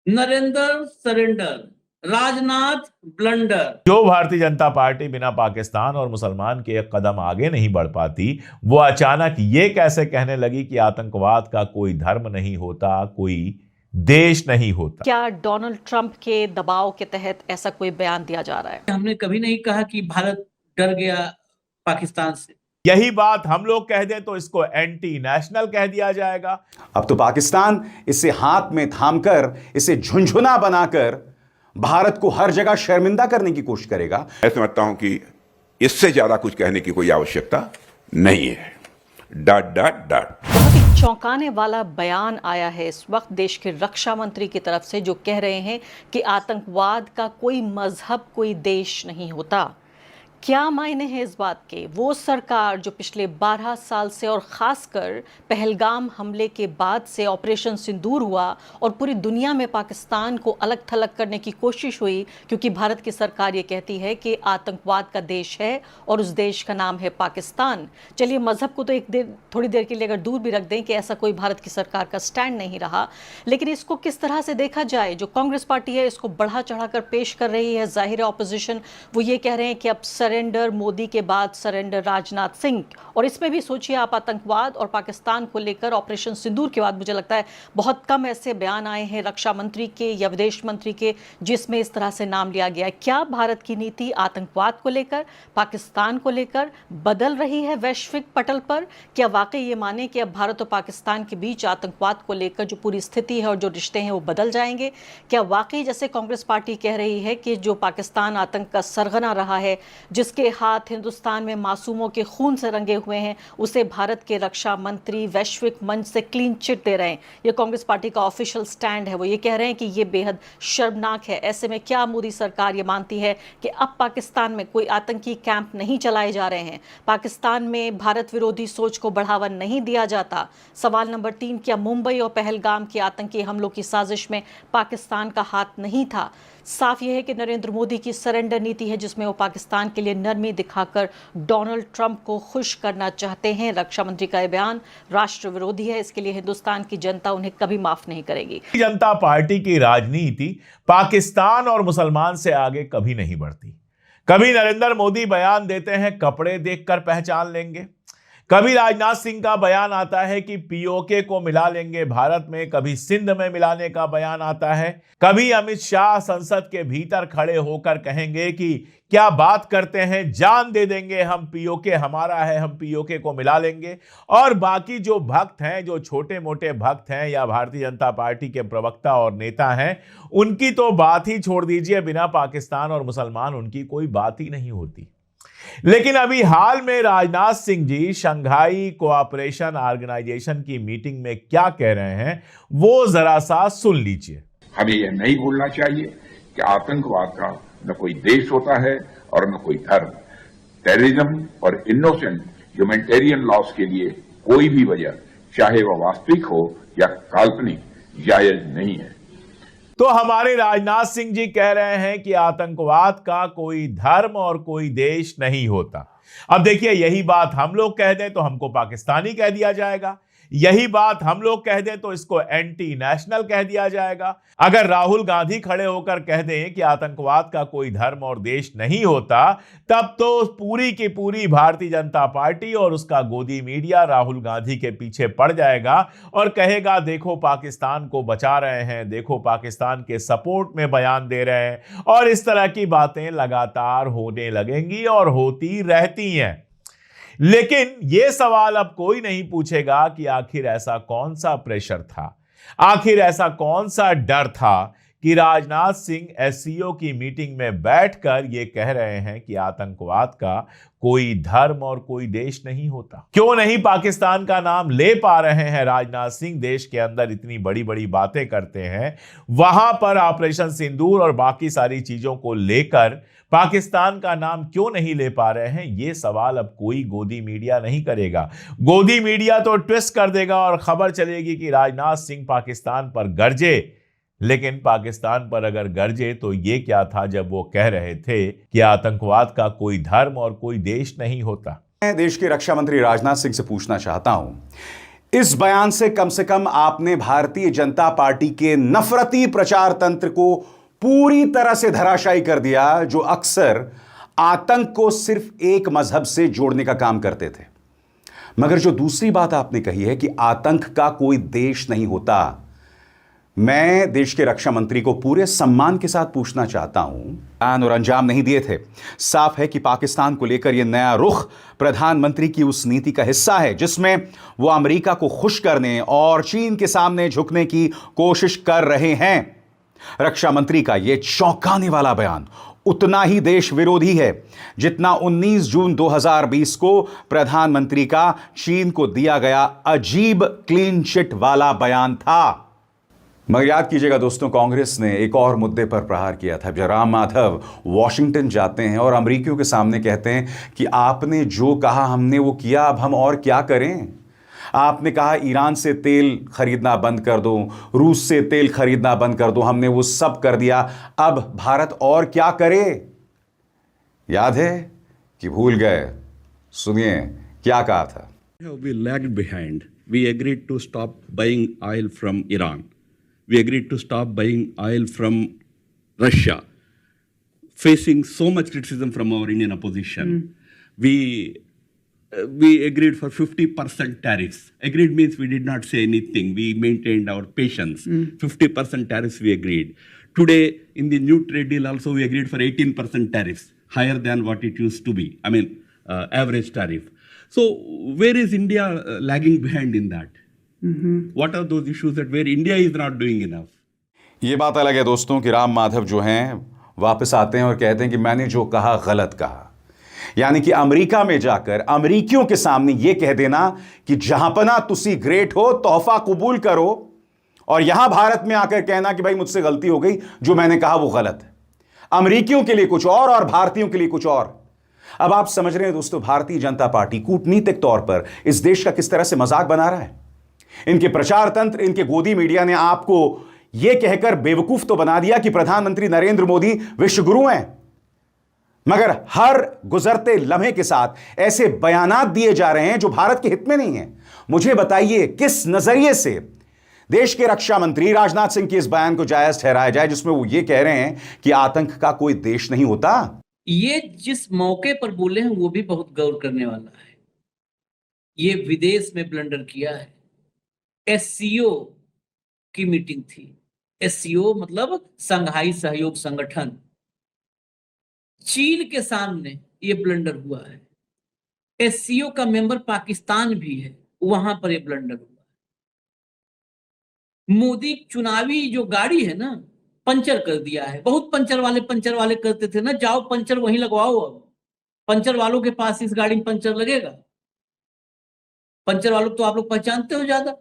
Narendra surrender, Rajnath blunder. जो Bharatiya Janata party बिना पाकिस्तान और मुसलमान के एक कदम आगे नहीं बढ़ पाती, वो अचानक ये कैसे कहने लगी कि आतंकवाद का कोई धर्म नहीं होता, कोई देश नहीं होता। क्या डोनाल्ड ट्रंप के दबाव के तहत ऐसा कोई बयान दिया जा रहा है? हमने कभी नहीं कहा कि भारत डर गया पाकिस्तान से। यही बात हम लोग कह दें तो इसको एंटी नेशनल कह दिया जाएगा। अब तो पाकिस्तान इसे हाथ में थामकर, इसे झुनझुना बनाकर भारत को हर जगह शर्मिंदा करने की कोशिश करेगा। मैं समझता हूं कि इससे ज्यादा कुछ कहने की कोई आवश्यकता नहीं है। Dot dot dot. बहुत ही चौंकाने वाला बयान आया है इस वक्त देश के रक्षा मंत्री की तरफ से, जो कह रहे हैं कि आतंकवाद का कोई मजहब, कोई देश नहीं होता। क्या मायने हैं इस बात के? वो सरकार जो पिछले 12 साल से और ख़ासकर पहलगाम हमले के बाद से ऑपरेशन सिंदूर हुआ और पूरी दुनिया में पाकिस्तान को अलग थलग करने की कोशिश हुई, क्योंकि भारत की सरकार ये कहती है कि आतंकवाद का देश है और उस देश का नाम है पाकिस्तान। चलिए, मज़हब को तो थोड़ी देर के लिए अगर दूर भी रख दें कि ऐसा कोई भारत की सरकार का स्टैंड नहीं रहा, लेकिन इसको किस तरह से देखा जाए? जो कांग्रेस पार्टी है इसको बढ़ा चढ़ा कर पेश कर रही है, जाहिर है ऑपोजिशन वो ये कह रहे हैं कि अब सरेंडर मोदी के बाद सरेंडर राजनाथ सिंह। और इसमें भी सोचिए आप, आतंकवाद और पाकिस्तान को लेकर ऑपरेशन सिंदूर के बाद मुझे लगता है बहुत कम ऐसे बयान आए हैं रक्षा मंत्री के या विदेश मंत्री के जिसमें इस तरह से नाम लिया गया है। क्या भारत की नीति आतंकवाद को लेकर, पाकिस्तान को लेकर बदल रही है वैश्विक पटल पर? क्या वाकई ये माने कि अब भारत और पाकिस्तान के बीच आतंकवाद को लेकर जो पूरी स्थिति है और जो रिश्ते हैं वो बदल जाएंगे? क्या वाकई जैसे कांग्रेस पार्टी कह रही है कि जो पाकिस्तान आतंक का सरगना रहा है, जिसके हाथ हिंदुस्तान में मासूमों के खून से रंगे हुए हैं, उसे भारत के रक्षा मंत्री वैश्विक मंच से क्लीन चिट दे रहे हैं? ये कांग्रेस पार्टी का ऑफिशियल स्टैंड है। वो ये कह रहे हैं कि ये बेहद शर्मनाक है। ऐसे में क्या मोदी सरकार ये मानती है कि अब पाकिस्तान में कोई आतंकी कैंप नहीं चलाए जा रहे हैं, पाकिस्तान में भारत विरोधी सोच को बढ़ावा नहीं दिया जाता? सवाल नंबर 3, क्या मुंबई और पहलगाम के आतंकी हमलों की साजिश में पाकिस्तान का हाथ नहीं था? साफ यह है कि नरेंद्र मोदी की सरेंडर नीति है जिसमें वो पाकिस्तान के लिए नरमी दिखाकर डोनाल्ड ट्रंप को खुश करना चाहते हैं। रक्षा मंत्री का यह बयान राष्ट्र विरोधी है, इसके लिए हिंदुस्तान की जनता उन्हें कभी माफ नहीं करेगी। जनता पार्टी की राजनीति पाकिस्तान और मुसलमान से आगे कभी नहीं बढ़ती। कभी नरेंद्र मोदी बयान देते हैं कपड़े देखकर पहचान लेंगे, कभी राजनाथ सिंह का बयान आता है कि पीओके को मिला लेंगे भारत में, कभी सिंध में मिलाने का बयान आता है, कभी अमित शाह संसद के भीतर खड़े होकर कहेंगे कि क्या बात करते हैं, जान दे देंगे हम, पीओके हमारा है, हम पीओके को मिला लेंगे। और बाकी जो भक्त हैं, जो छोटे मोटे भक्त हैं या भारतीय जनता पार्टी के प्रवक्ता और नेता हैं, उनकी तो बात ही छोड़ दीजिए। बिना पाकिस्तान और मुसलमान उनकी कोई बात ही नहीं होती। लेकिन अभी हाल में Rajnath Singh ji Shanghai cooperation organisation की मीटिंग में क्या कह रहे हैं, वो जरा सा सुन लीजिए। हमें यह नहीं भूलना चाहिए कि आतंकवाद का न कोई देश होता है और न कोई धर्म। टेररिज्म और इनोसेंट ह्यूमैनिटेरियन लॉस के लिए कोई भी वजह, चाहे वह वास्तविक हो या काल्पनिक, जायज नहीं है। तो हमारे राजनाथ सिंह जी कह रहे हैं कि आतंकवाद का कोई धर्म और कोई देश नहीं होता। अब देखिए, यही बात हम लोग कह दें तो हमको पाकिस्तानी कह दिया जाएगा, यही बात हम लोग कह दें तो इसको एंटी नेशनल कह दिया जाएगा। अगर राहुल गांधी खड़े होकर कह दें कि आतंकवाद का कोई धर्म और देश नहीं होता, तब तो पूरी की पूरी भारतीय जनता पार्टी और उसका गोदी मीडिया राहुल गांधी के पीछे पड़ जाएगा और कहेगा देखो पाकिस्तान को बचा रहे हैं, देखो पाकिस्तान के सपोर्ट में बयान दे रहे हैं। और इस तरह की बातें लगातार होने लगेंगी और होती रहती हैं। लेकिन यह सवाल अब कोई नहीं पूछेगा कि आखिर ऐसा कौन सा प्रेशर था, आखिर ऐसा कौन सा डर था कि राजनाथ सिंह एससीओ की मीटिंग में बैठकर यह कह रहे हैं कि आतंकवाद का कोई धर्म और कोई देश नहीं होता। क्यों नहीं पाकिस्तान का नाम ले पा रहे हैं राजनाथ सिंह? देश के अंदर इतनी बड़ी बड़ी बातें करते हैं, वहां पर ऑपरेशन सिंदूर और बाकी सारी चीजों को लेकर पाकिस्तान का नाम क्यों नहीं ले पा रहे हैं? यह सवाल अब कोई गोदी मीडिया नहीं करेगा। गोदी मीडिया तो ट्विस्ट कर देगा और खबर चलेगी कि राजनाथ सिंह पाकिस्तान पर गरजे। लेकिन पाकिस्तान पर अगर गरजे तो ये क्या था जब वो कह रहे थे कि आतंकवाद का कोई धर्म और कोई देश नहीं होता। मैं देश के रक्षा मंत्री राजनाथ सिंह से पूछना चाहता हूं इस बयान से कम आपने भारतीय जनता पार्टी के नफरती प्रचार तंत्र को पूरी तरह से धराशायी कर दिया, जो अक्सर आतंक को सिर्फ एक मजहब से जोड़ने का काम करते थे। मगर जो दूसरी बात आपने कही है कि आतंक का कोई देश नहीं होता, मैं देश के रक्षा मंत्री को पूरे सम्मान के साथ पूछना चाहता हूं, और अंजाम नहीं दिए थे। साफ है कि पाकिस्तान को लेकर यह नया रुख प्रधानमंत्री की उस नीति का हिस्सा है जिसमें वो अमेरिका को खुश करने और चीन के सामने झुकने की कोशिश कर रहे हैं। रक्षा मंत्री का यह चौंकाने वाला बयान उतना ही देश विरोधी है जितना 19 जून 2020 को प्रधानमंत्री का चीन को दिया गया अजीब क्लीन चिट वाला बयान था। मगर याद कीजिएगा दोस्तों, कांग्रेस ने एक और मुद्दे पर प्रहार किया था जब राम माधव वॉशिंगटन जाते हैं और अमेरिकियों के सामने कहते हैं कि आपने जो कहा हमने वो किया, अब हम और क्या करें। आपने कहा ईरान से तेल खरीदना बंद कर दो, रूस से तेल खरीदना बंद कर दो, हमने वो सब कर दिया, अब भारत और क्या करे। याद है कि भूल गए? सुनिए क्या कहा था। We lagged behind. We agreed to stop buying oil from Iran. We agreed to stop buying oil from Russia, facing so much criticism from our Indian opposition. We agreed for 50% tariffs. Agreed means we did not say anything. We maintained our patience. 50% tariffs we agreed. Today, in the new trade deal also, we agreed for 18% tariffs, higher than what it used to be. I mean, average tariff. So, where is India lagging behind in that? What are those issues that where India is not doing enough? ये बात अलग है दोस्तों कि राम माधव जो हैं वापस आते हैं और कहते हैं कि मैंने जो कहा गलत कहा। यानी कि अमेरिका में जाकर अमेरिकियों के सामने यह कह देना कि जहांपना तुसी ग्रेट हो, तोहफा कबूल करो, और यहां भारत में आकर कहना कि भाई मुझसे गलती हो गई, जो मैंने कहा वो गलत है। अमेरिकियों के लिए कुछ और भारतीयों के लिए कुछ और। अब आप समझ रहे हैं दोस्तों, भारतीय जनता पार्टी कूटनीतिक तौर पर इस देश का किस तरह से मजाक बना रहा है। इनके प्रचार तंत्र, इनके गोदी मीडिया ने आपको यह कहकर बेवकूफ तो बना दिया कि प्रधानमंत्री नरेंद्र मोदी विश्वगुरु हैं, मगर हर गुजरते लम्हे के साथ ऐसे बयानात दिए जा रहे हैं जो भारत के हित में नहीं है। मुझे बताइए किस नजरिए से देश के रक्षा मंत्री राजनाथ सिंह के इस बयान को जायज ठहराया जाए जिसमें वो ये कह रहे हैं कि आतंक का कोई देश नहीं होता। ये जिस मौके पर बोले हैं वो भी बहुत गौर करने वाला है। ये विदेश में ब्लंडर किया है। एससीओ की मीटिंग थी। एससीओ मतलब संघाई सहयोग संगठन। चीन के सामने ये ब्लंडर हुआ है। एससीओ का मेंबर पाकिस्तान भी है, वहां पर ये ब्लंडर हुआ है। मोदी चुनावी जो गाड़ी है ना, पंचर कर दिया है। बहुत पंचर वाले करते थे ना, जाओ पंचर वहीं लगवाओ। अब पंचर वालों के पास इस गाड़ी में पंचर लगेगा। पंचर वालों तो आप लोग पहचानते हो ज्यादा।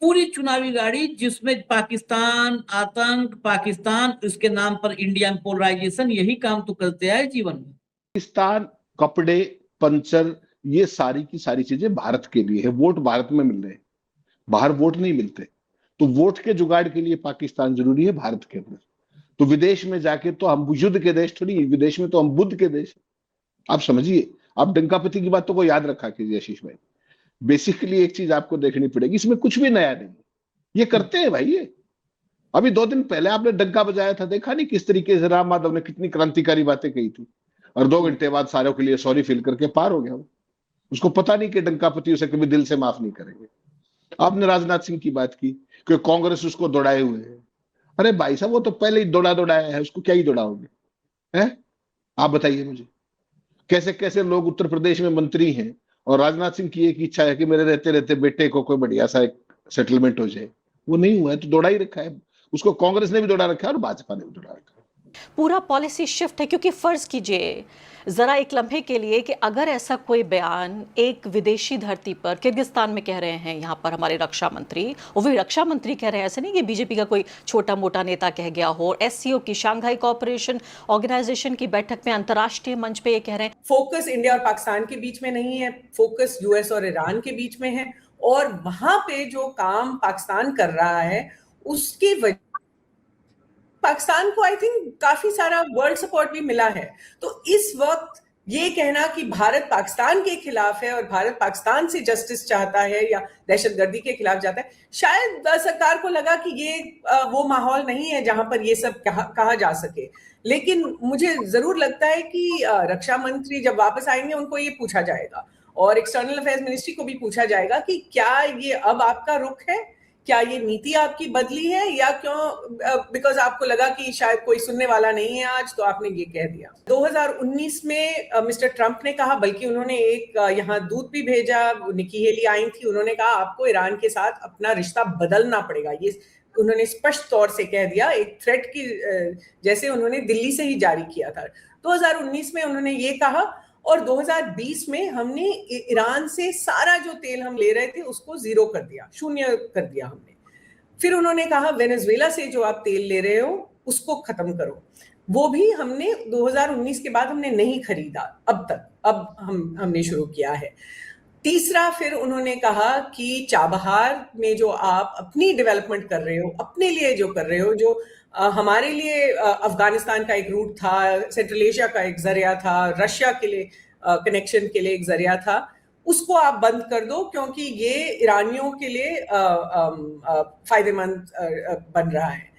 पूरी चुनावी गाड़ी जिसमें पाकिस्तान, आतंक, पाकिस्तान, उसके नाम पर इंडिया में पोलराइजेशन, यही काम तो करते आए जीवन में। पाकिस्तान, कपड़े, पंचर, ये सारी की सारी चीजें भारत के लिए है। वोट भारत में मिल रहे हैं, बाहर वोट नहीं मिलते। तो वोट के जुगाड़ के लिए पाकिस्तान जरूरी है भारत के अंदर। तो विदेश में जाके तो हम युद्ध के देश थोड़ी, विदेश में तो हम बुद्ध के देश। आप समझिए, आप डंकापति की बातों को याद रखा कीजिए आशीष भाई। बेसिकली एक चीज आपको देखनी पड़ेगी, इसमें कुछ भी नया नहीं। ये करते हैं भाई। ये अभी 2 दिन पहले आपने डंका बजाया था, देखा नहीं किस तरीके से राम माधव ने कितनी क्रांतिकारी बातें कही थी, और 2 घंटे बाद सारों के लिए सॉरी फील करके पार हो गया। उसको पता नहीं कि डंकापति उसे कभी दिल से माफ नहीं करेंगे। आपने राजनाथ सिंह की बात की कि कांग्रेस उसको दौड़ाए हुए है। अरे भाई साहब, वो तो पहले ही दौड़ाया है, उसको क्या ही दौड़ाओगे हैं? आप बताइए मुझे। कैसे कैसे लोग उत्तर प्रदेश में मंत्री हैं और राजनाथ सिंह की एक इच्छा है कि मेरे रहते रहते बेटे को कोई बढ़िया सा एक सेटलमेंट हो जाए। वो नहीं हुआ है तो दौड़ा ही रखा है उसको। कांग्रेस ने भी दौड़ा रखा है और भाजपा ने भी दौड़ा रखा है। पूरा पॉलिसी शिफ्ट है। क्योंकि फर्ज कीजिए जरा एक लम्हे के लिए कि अगर ऐसा कोई बयान एक विदेशी धरती पर किर्गिस्तान में कह रहे हैं, यहाँ पर हमारे रक्षा मंत्री, वो भी रक्षा मंत्री कह रहे हैं, ऐसे नहीं कि बीजेपी का कोई छोटा मोटा नेता कह गया हो। एससीओ की, शांघाई कोऑपरेशन ऑर्गेनाइजेशन की बैठक में अंतर्राष्ट्रीय मंच पे ये कह रहे हैं। फोकस इंडिया और पाकिस्तान के बीच में नहीं है, फोकस यूएस और ईरान के बीच में है। और वहां पे जो काम पाकिस्तान कर रहा है उसकी वजह पाकिस्तान को आई थिंक काफी सारा वर्ल्ड सपोर्ट भी मिला है। तो इस वक्त ये कहना कि भारत पाकिस्तान के खिलाफ है और भारत पाकिस्तान से जस्टिस चाहता है या दहशतगर्दी के खिलाफ जाता है, शायद सरकार को लगा कि ये वो माहौल नहीं है जहां पर ये सब कहा जा सके। लेकिन मुझे जरूर लगता है कि रक्षा मंत्री जब वापस आएंगे उनको ये पूछा जाएगा और एक्सटर्नल अफेयर्स मिनिस्ट्री को भी पूछा जाएगा कि क्या ये अब आपका रुख है, क्या ये नीति आपकी बदली है, या क्यों बिकॉज आपको लगा कि शायद कोई सुनने वाला नहीं है आज तो आपने ये कह दिया। 2019 में मिस्टर ट्रंप ने कहा, बल्कि उन्होंने एक यहाँ दूत भी भेजा, निकी हेली आई थी, उन्होंने कहा आपको ईरान के साथ अपना रिश्ता बदलना पड़ेगा। ये उन्होंने स्पष्ट तौर से कह दिया, एक थ्रेट की जैसे उन्होंने दिल्ली से ही जारी किया था। 2019 में उन्होंने ये कहा और 2020 में हमने ईरान से सारा जो तेल हम ले रहे थे उसको जीरो कर दिया, शून्य कर दिया हमने। फिर उन्होंने कहा वेनेजुएला से जो आप तेल ले रहे हो उसको खत्म करो, वो भी हमने 2019 के बाद हमने नहीं खरीदा अब तक, अब हमने शुरू किया है। तीसरा, फिर उन्होंने कहा कि चाबहार में जो आप अपनी डेवलपमेंट कर रहे हो, अपने लिए जो कर रहे हो, जो हमारे लिए अफगानिस्तान का एक रूट था, सेंट्रल एशिया का एक जरिया था, रशिया के लिए कनेक्शन के लिए एक जरिया था, उसको आप बंद कर दो क्योंकि ये ईरानियों के लिए फायदेमंद बन रहा है।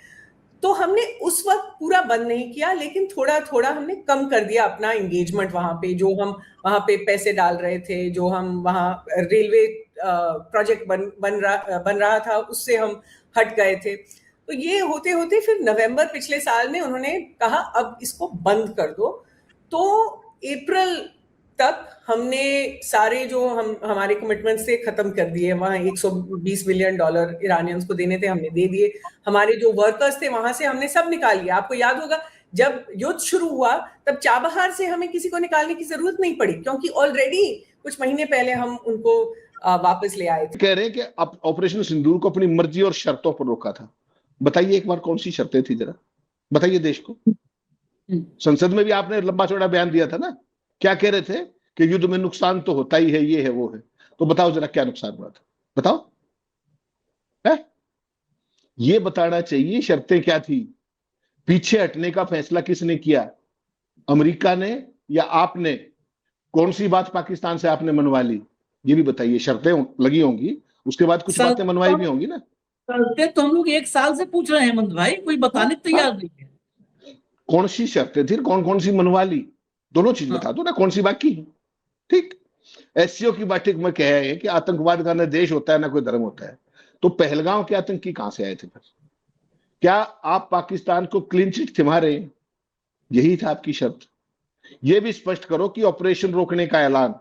तो हमने उस वक्त पूरा बंद नहीं किया, लेकिन थोड़ा थोड़ा हमने कम कर दिया अपना एंगेजमेंट वहां पे, जो हम वहां पे पैसे डाल रहे थे, जो हम वहां रेलवे प्रोजेक्ट बन रहा था उससे हम हट गए थे। तो ये होते होते फिर नवंबर पिछले साल में उन्होंने कहा अब इसको बंद कर दो। तो अप्रैल तक हमने सारे जो हमारे कमिटमेंट से खत्म कर दिए। वहां $120 बिलियन ईरानियंस को देने थे, हमने दे दिए। हमारे जो वर्कर्स थे वहां से हमने सब निकाल लिया। आपको याद होगा जब युद्ध शुरू हुआ तब चाबहार से हमें किसी को निकालने की जरूरत नहीं पड़ी क्योंकि ऑलरेडी कुछ महीने पहले हम उनको वापस ले आए थे। कह रहे हैं कि ऑपरेशन सिंदूर को अपनी मर्जी और शर्तों पर रोका था। बताइए एक बार कौन सी शर्तें थी, जरा बताइए देश को। संसद में भी आपने लंबा चौड़ा बयान दिया था ना, क्या कह रहे थे कि युद्ध में नुकसान तो होता ही है, ये है वो है। तो बताओ जरा क्या नुकसान हुआ था, बताओ है? ये बताना चाहिए शर्तें क्या थी। पीछे हटने का फैसला किसने किया, अमेरिका ने या आपने? कौन सी बात पाकिस्तान से आपने मनवा ली, ये भी बताइए। शर्तें लगी होंगी, उसके बाद कुछ बातें मनवाई भी होंगी ना। शर्तें तो हम लोग 1 साल से पूछ रहे हैं हेमंत भाई, कोई बताने तैयार नहीं है। कौन सी शर्तें थी, कौन कौन सी मनवा ली, दोनों चीज बता दो ना, कौन सी बाकी है। ठीक, एससीओ की बैठक में कहा है कि आतंकवाद का न देश होता है ना कोई धर्म होता है। तो पहलगांव के आतंकी कहां से आए थे फिर? क्या आप पाकिस्तान को क्लीन चिट थमा रहे हैं? यही था आपकी शर्त। यह भी स्पष्ट करो कि ऑपरेशन रोकने का ऐलान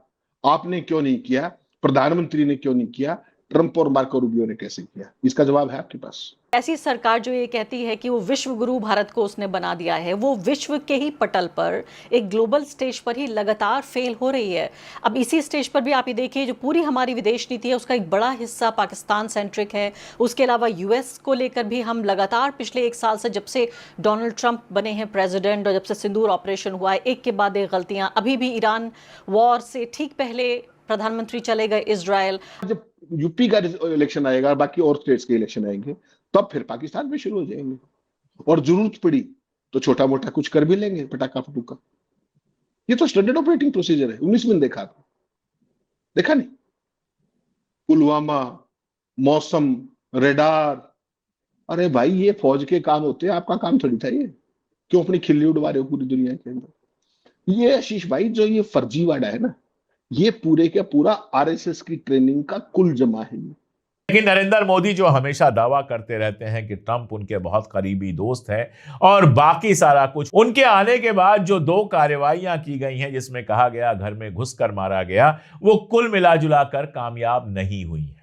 आपने क्यों नहीं किया, प्रधानमंत्री ने क्यों नहीं किया, ट्रंप और मार्को रूबियो ने कैसे किया? इसका जवाब है आपके पास। ऐसी सरकार जो ये कहती है कि वो विश्व गुरु भारत को उसने बना दिया है, वो विश्व के ही पटल पर एक ग्लोबल स्टेज पर ही लगातार फेल हो रही है। अब इसी स्टेज पर भी आप ये देखिए, जो पूरी हमारी विदेश नीति है उसका एक बड़ा हिस्सा पाकिस्तान सेंट्रिक है। उसके अलावा यूएस को लेकर भी हम लगातार पिछले 1 साल से, जब से डोनाल्ड ट्रंप बने हैं प्रेसिडेंट और जब से सिंदूर ऑपरेशन हुआ है, एक के बाद एक गलतियां। अभी भी ईरान वॉर से ठीक पहले प्रधानमंत्री चले गए इजराइल। जब यूपी का इलेक्शन आएगा, बाकी और स्टेट्स के इलेक्शन आएंगे, तब फिर पाकिस्तान में शुरू हो जाएंगे। और जरूरत पड़ी तो छोटा मोटा कुछ कर भी लेंगे, पटाखा फटूका। ये तो स्टैंडर्ड ऑपरेटिंग प्रोसीजर है। 19 में देखा था, देखा नहीं? पुलवामा, मौसम, रेडार, अरे भाई ये फौज के काम होते हैं, आपका काम थोड़ी था ये। क्यों अपनी खिल्ली उड़वा रहे हो पूरी दुनिया के अंदर? ये आशीष भाई जो ये फर्जीवाड़ा है ना, ये पूरे के पूरा आरएसएस की ट्रेनिंग का कुल जमा है। लेकिन नरेंद्र मोदी जो हमेशा दावा करते रहते हैं कि ट्रंप उनके बहुत करीबी दोस्त है और बाकी सारा कुछ, उनके आने के बाद जो 2 कार्रवाइयां की गई हैं जिसमें कहा गया घर में घुसकर मारा गया, वो कुल मिलाजुलाकर कामयाब नहीं हुई है।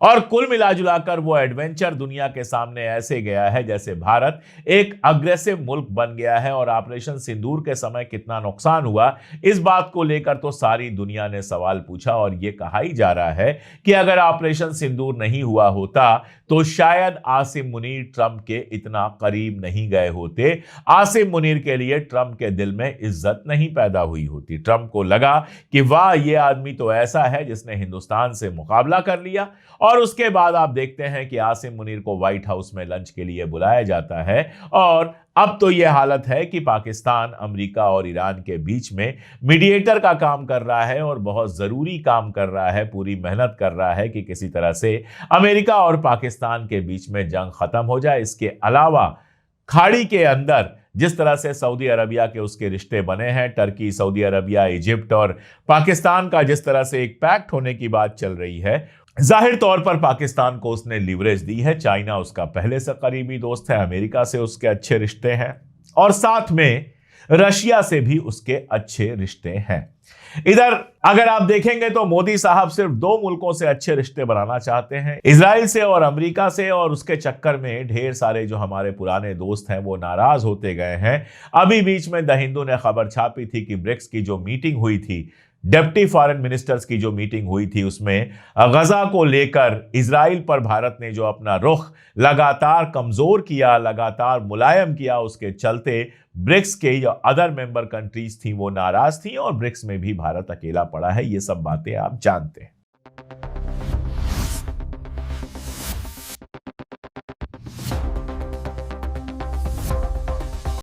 और कुल मिलाजुलाकर वो एडवेंचर दुनिया के सामने ऐसे गया है जैसे भारत एक अग्रेसिव मुल्क बन गया है। और ऑपरेशन सिंदूर के समय कितना नुकसान हुआ, इस बात को लेकर तो सारी दुनिया ने सवाल पूछा। और ये कहा ही जा रहा है कि अगर ऑपरेशन सिंदूर नहीं हुआ होता तो शायद आसिम मुनीर ट्रंप के इतना करीब नहीं गए होते। आसिम मुनीर के लिए ट्रंप के दिल में इज्जत नहीं पैदा हुई होती। ट्रंप को लगा कि वाह, ये आदमी तो ऐसा है जिसने हिंदुस्तान से मुकाबला कर लिया और उसके बाद आप देखते हैं कि आसिम मुनीर को व्हाइट हाउस में लंच के लिए बुलाया जाता है। और अब तो यह हालत है कि पाकिस्तान अमेरिका और ईरान के बीच में मीडिएटर का काम कर रहा है और बहुत जरूरी काम कर रहा है, पूरी मेहनत कर रहा है कि किसी तरह से अमेरिका और पाकिस्तान के बीच में जंग खत्म हो जाए। इसके अलावा खाड़ी के अंदर जिस तरह से सऊदी अरबिया के उसके रिश्ते बने हैं, टर्की, सऊदी अरबिया, इजिप्ट और पाकिस्तान का जिस तरह से एक पैक्ट होने की बात चल रही है, जाहिर तौर पर पाकिस्तान को उसने लिवरेज दी है। चाइना उसका पहले से करीबी दोस्त है, अमेरिका से उसके अच्छे रिश्ते हैं और साथ में रशिया से भी उसके अच्छे रिश्ते हैं। इधर अगर आप देखेंगे तो मोदी साहब सिर्फ 2 मुल्कों से अच्छे रिश्ते बनाना चाहते हैं, इजराइल से और अमेरिका से, और उसके चक्कर में ढेर सारे जो हमारे पुराने दोस्त हैं वो नाराज होते गए हैं। अभी बीच में द हिंदू ने खबर छापी थी कि ब्रिक्स की जो मीटिंग हुई थी, डिप्टी फॉरेन मिनिस्टर्स की जो मीटिंग हुई थी, उसमें गजा को लेकर इजराइल पर भारत ने जो अपना रुख लगातार कमजोर किया, लगातार मुलायम किया, उसके चलते ब्रिक्स के जो अदर मेंबर कंट्रीज थी वो नाराज थी और ब्रिक्स में भी भारत अकेला पड़ा है। ये सब बातें आप जानते हैं।